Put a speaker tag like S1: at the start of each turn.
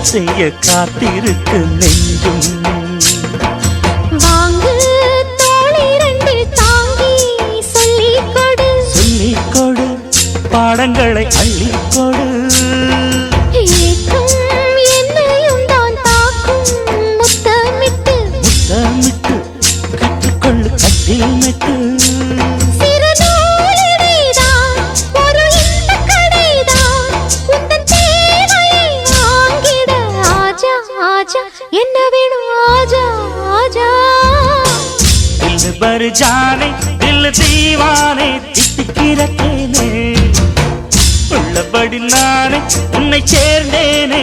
S1: செய்ய காத்திருக்கு நெஞ்சும்.
S2: வாங்கு தோளை ரெண்டு தாங்கி சொல்லிக்கொடு
S1: சொல்லிக்கொடு பாடங்களை அள்ளிக்கொடு.
S2: ஏற்றும் என்னையும் தான் தாக்கும் முத்தமிட்டு
S1: முத்தமிட்டு கற்றுக்கொள்ளு கட்டில் மெட்டு.
S2: என்ன வேணும் ஆஜா ஆஜா.
S1: दिल भर जाने दिल दीवाने தித்திக்கிறேனே உள்ளபடி நானே உன்னை சேர்ந்தேனே.